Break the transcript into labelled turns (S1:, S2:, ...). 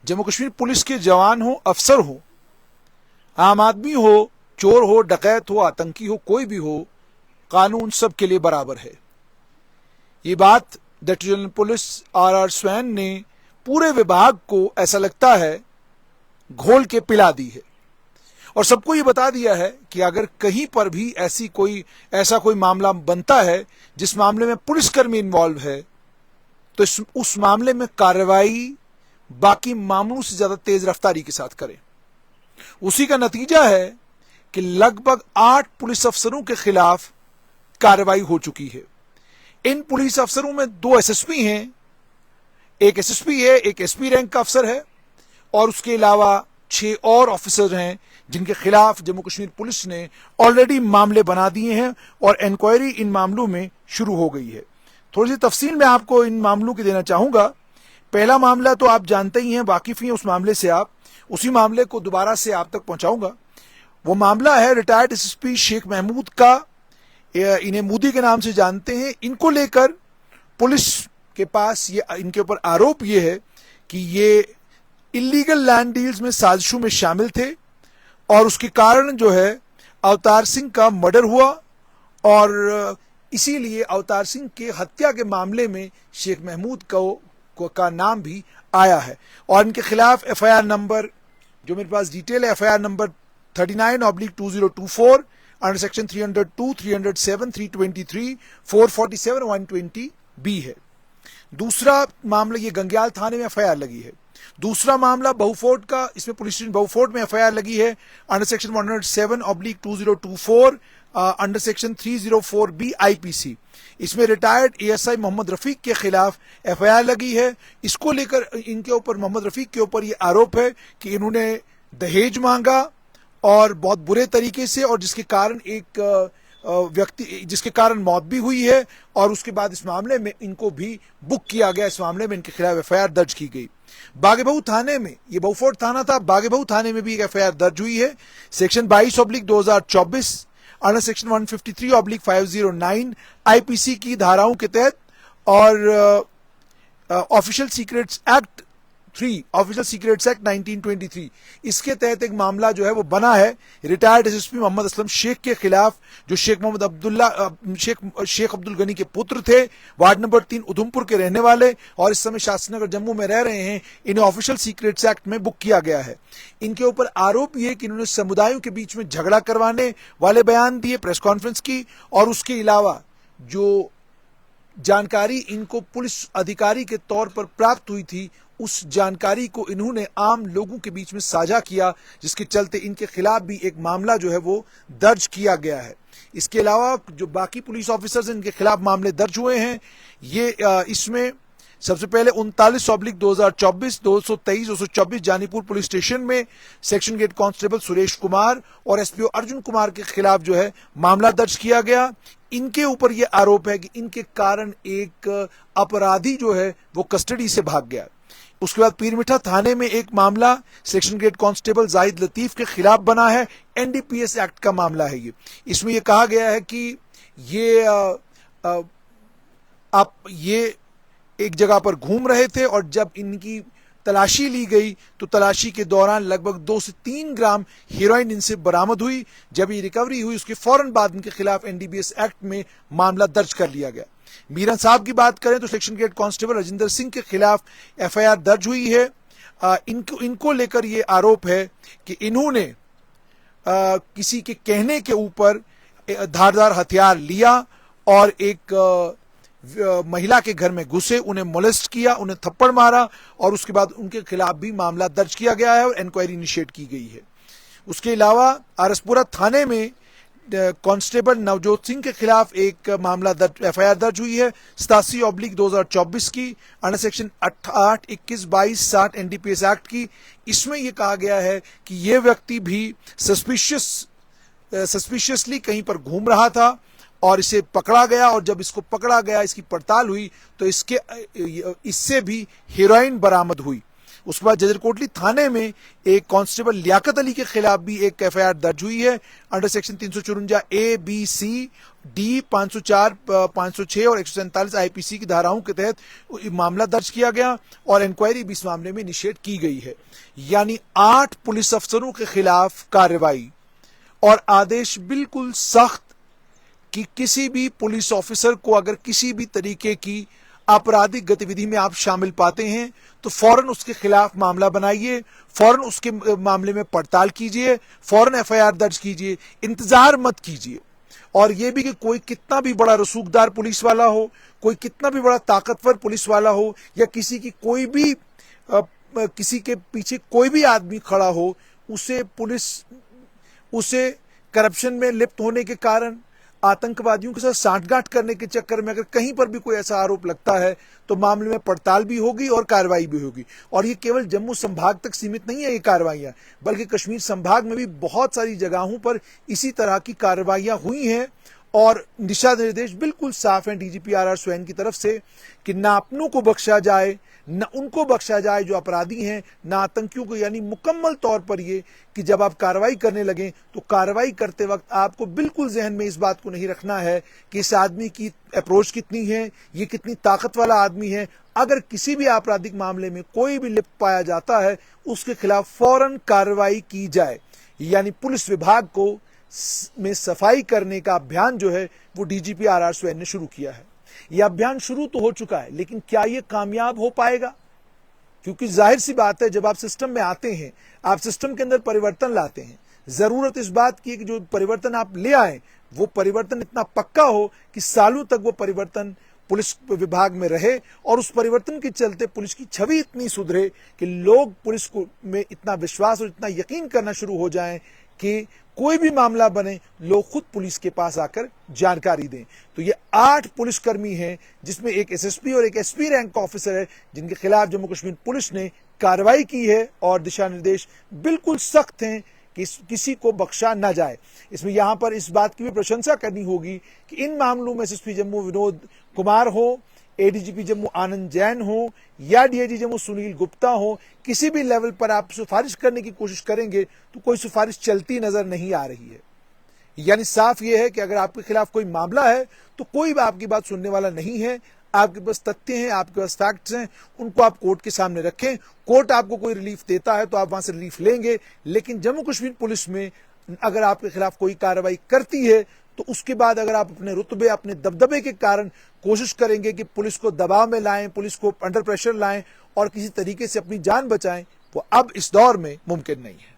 S1: Jammu Kashmir police के जवान हो, अफसर हो, आम आदमी हो, चोर हो, डकैत हो, आतंकी हो, कोई भी हो, कानून सबके लिए बराबर है। ये बात deputy general police R Swain ने पूरे विभाग को ऐसा लगता है घोल के पिला दी है और सबको ये बता दिया है कि अगर कहीं पर भी ऐसा कोई मामला बनता है जिस मामले में पुलिसकर्मी इन्वॉल्व है तो उस मामले में कार्रवाई बाकी मामलों से ज्यादा तेज रफ्तारी के साथ करें। उसी का नतीजा है कि लगभग 8 पुलिस अफसरों के खिलाफ कार्रवाई हो चुकी है। इन पुलिस अफसरों में 2 एसएसपी हैं, एक एसएसपी है, एक एसपी रैंक का अफसर है और उसके अलावा 6 और ऑफिसर हैं जिनके खिलाफ जम्मू कश्मीर पुलिस ने ऑलरेडी मामले बना दिए हैं और इंक्वायरी इन मामलों में शुरू हो गई है। थोड़ी सी तफसील मैं आपको इन मामलों की देना चाहूंगा। पहला मामला तो आप जानते ही हैं, वाकिफ ही हैं उस मामले से आप, उसी मामले को दोबारा से आप तक पहुंचाऊंगा। वो मामला है रिटायर्ड एसएसपी शेख महमूद का, इन्हें मोदी के नाम से जानते हैं। इनको लेकर पुलिस के पास इनके ऊपर आरोप ये है कि ये इलीगल लैंड डील्स में साजिशों में शामिल थे और उसके कारण जो है अवतार सिंह का मर्डर हुआ और इसीलिए अवतार सिंह के हत्या के मामले में शेख महमूद का नाम भी आया है और इनके खिलाफ एफआईआर नंबर, जो मेरे पास डिटेल है, FIR number 39/2024 under section 302, 307, 323, 447, 120 B है। दूसरा मामला, ये गंग्याल थाने में एफआईआर लगी है। दूसरा मामला बहुफोर्ट का, इसमें पुलिस स्टेशन बहुफोर्ट में एफआईआर लगी है under section 107/2024 under section 304 B IPC. इसमें रिटायर्ड एएसआई मोहम्मद रफीक के खिलाफ एफआईआर लगी है। इसको लेकर इनके ऊपर, मोहम्मद रफीक के ऊपर ये आरोप है कि इन्होंने दहेज मांगा और बहुत बुरे तरीके से, और जिसके कारण एक जिसके कारण मौत भी हुई है और उसके बाद इस मामले में इनको भी बुक किया गया। इस मामले में इनके खिलाफ एफआईआर दर्ज की गई। बागेबहू थाने में, ये बहुफोर्ट थाना था, बागेबहू थाने में भी एक एफआईआर दर्ज हुई है सेक्शन 22/2024 अंडर सेक्शन 153/509 आईपीसी की धाराओं के तहत और ऑफिशियल सीक्रेट्स एक्ट 1923 इसके तहत एक मामला जो है वो बना है रिटायर्ड एसएसपी मोहम्मद असलम शेख के खिलाफ, जो शेख अब्दुल गनी के पुत्र थे, वार्ड नंबर 3 उधमपुर के रहने वाले और इस समय शास्त्री नगर जम्मू में रह रहे हैं। इन्हें ऑफिशियल सीक्रेट्स एक्ट में बुक किया गया है। इनके ऊपर आरोप यह कि इन्होंने समुदायों के बीच में झगड़ा करवाने वाले बयान दिए, प्रेस कॉन्फ्रेंस की, और उसके अलावा जो जानकारी इनको पुलिस अधिकारी के तौर पर प्राप्त हुई थी उस जानकारी को इन्होंने आम लोगों के बीच में साझा किया, जिसके चलते इनके खिलाफ भी एक मामला जो है वो दर्ज किया गया है। इसके अलावा जो बाकी पुलिस ऑफिसर्स इनके खिलाफ मामले दर्ज हुए हैं, ये इसमें सबसे पहले 39/2024 223 224 जानीपुर पुलिस स्टेशन में सेक्शन गेट कांस्टेबल सुरेश कुमार और एसपीओ अर्जुन कुमार के खिलाफ जो है मामला दर्ज किया गया। इनके ऊपर यह आरोप है कि इनके कारण एक अपराधी जो है वो कस्टडी से भाग गया। उसके बाद पीरमिठा थाने में एक मामला section grade constable Zahid Latif के खिलाफ बना है, एनडीपीएस एक्ट का मामला है ये। इसमें यह कहा गया है कि ये एक जगह पर घूम रहे थे और जब इनकी तलाशी ली गई तो तलाशी के दौरान लगभग 2 से 3 ग्राम हेरोइन इनसे बरामद हुई। जब ये रिकवरी हुई उसके फौरन बाद इनके खिलाफ एनडीपीएस एक्ट में मामला दर्ज कर लिया गया। मीरा साहब की बात करें तो section grade constable Rajinder Singh के खिलाफ एफआईआर दर्ज हुई है। इनको लेकर ये आरोप है कि इन्होंने किसी के कहने के ऊपर धारदार हथियार लिया और एक महिला के घर में घुसे, उन्हें मोलेस्ट किया, उन्हें थप्पड़ मारा और उसके बाद उनके खिलाफ भी मामला दर्ज किया गया है और इंक्वायरी इनिशिएट की गई है। उसके अलावा आरसपुरा थाने में कांस्टेबल नवजोत सिंह के खिलाफ एक मामला एफआईआर दर्ज हुई है 87/2024 की अंडर सेक्शन 8, 21, 22, 60 एनडीपीएस एक्ट की। इसमें यह कहा गया है कि यह व्यक्ति भी सस्पिशियसली कहीं पर घूम रहा था और इसे पकड़ा गया और जब इसको पकड़ा गया, इसकी पड़ताल हुई तो इससे भी हेरोइन बरामद हुई। उसके बाद जजर कोटली थाने में एक कांस्टेबल लियाकत अली के खिलाफ भी एक एफआईआर दर्ज हुई है under section 354 A B C D 504 506 और 147 आईपीसी की धाराओं के तहत मामला दर्ज किया गया और इंक्वायरी भी इस मामले में इनिशिएट की गई है। यानी 8 पुलिस अफसरों के खिलाफ कार्रवाई और आदेश बिल्कुल सख्त कि किसी भी पुलिस ऑफिसर को अगर किसी भी तरीके की आपराधिक गतिविधि में आप शामिल पाते हैं तो फौरन उसके खिलाफ मामला बनाइए, फौरन उसके मामले में पड़ताल कीजिए, फौरन एफआईआर दर्ज कीजिए, इंतजार मत कीजिए। और यह भी कि कोई कितना भी बड़ा रसूखदार पुलिस वाला हो, कोई कितना भी बड़ा ताकतवर पुलिस वाला हो या किसी की कोई भी किसी के पीछे कोई भी आदमी खड़ा हो, उसे करप्शन में लिप्त होने के कारण, आतंकवादियों के साथ सांठगांठ करने के चक्कर में अगर कहीं पर भी कोई ऐसा आरोप लगता है तो मामले में पड़ताल भी होगी और कार्रवाई भी होगी। और ये केवल जम्मू संभाग तक सीमित नहीं है ये कार्रवाइयां, बल्कि कश्मीर संभाग में भी बहुत सारी जगहों पर इसी तरह की कार्रवाइयां हुई हैं और दिशा निर्देश बिल्कुल साफ हैं डीजीपी आर स्वैन की तरफ से कि ना अपनों को बख्शा जाए, न उनको बख्शा जाए जो अपराधी हैं, न आतंकियों को। यानी मुकम्मल तौर पर ये कि जब आप कार्रवाई करने लगें तो कार्रवाई करते वक्त आपको बिल्कुल जहन में इस बात को नहीं रखना है कि इस आदमी की अप्रोच कितनी है, ये कितनी ताकत वाला आदमी है। अगर किसी भी आपराधिक मामले में कोई भी लिप्त पाया जाता है उसके खिलाफ फौरन कार्रवाई की जाए। यानी पुलिस विभाग को में सफाई करने का अभियान जो है वो डीजीपी आर स्वैन ने शुरू किया है। यह अभियान शुरू तो हो चुका है, लेकिन क्या यह कामयाब हो पाएगा? क्योंकि जाहिर सी बात है, जब आप सिस्टम में आते हैं, आप सिस्टम के अंदर परिवर्तन लाते हैं, जरूरत इस बात की कि जो परिवर्तन आप ले आए वो परिवर्तन इतना पक्का हो कि सालों तक वो परिवर्तन पुलिस विभाग में रहे और उस परिवर्तन के चलते पुलिस की छवि इतनी सुधरे कि लोग पुलिस को में इतना विश्वास और इतना यकीन करना शुरू हो जाएं कि कोई भी मामला बने लोग खुद पुलिस के पास आकर जानकारी दें। तो ये 8 पुलिसकर्मी हैं जिसमें एक एसएसपी और एक एसपी रैंक का ऑफिसर है जिनके खिलाफ जम्मू कश्मीर पुलिस ने कार्रवाई की है और दिशा निर्देश बिल्कुल सख्त हैं कि किसी को बख्शा न जाए। इसमें यहां पर इस बात की भी प्रशंसा करनी होगी कि इन मामलों में एसएसपी जम्मू विनोद कुमार हो, एडीजीपी जम्मू आनंद जैन हो या डीआईजी जम्मू सुनील गुप्ता हो, किसी भी लेवल पर आप सिफारिश करने की कोशिश करेंगे तो कोई सिफारिश चलती नजर नहीं आ रही है। यानी साफ ये है कि अगर आपके खिलाफ कोई मामला है तो कोई भी आपकी बात सुनने वाला नहीं है। आपके पास तथ्य हैं, आपके पास फैक्ट्स हैं, उनको आप कोर्ट के सामने रखें। कोर्ट आपको कोई रिलीफ देता है तो आप वहां से रिलीफ लेंगे, लेकिन जम्मू कश्मीर पुलिस में अगर आपके खिलाफ कोई कार्रवाई करती है तो उसके बाद अगर आप अपने रुतबे, अपने दबदबे के कारण कोशिश करेंगे कि पुलिस को दबाव में लाएं, पुलिस को अंडर प्रेशर लाएं और किसी तरीके से अपनी जान बचाएं, वो अब इस दौर में मुमकिन नहीं है।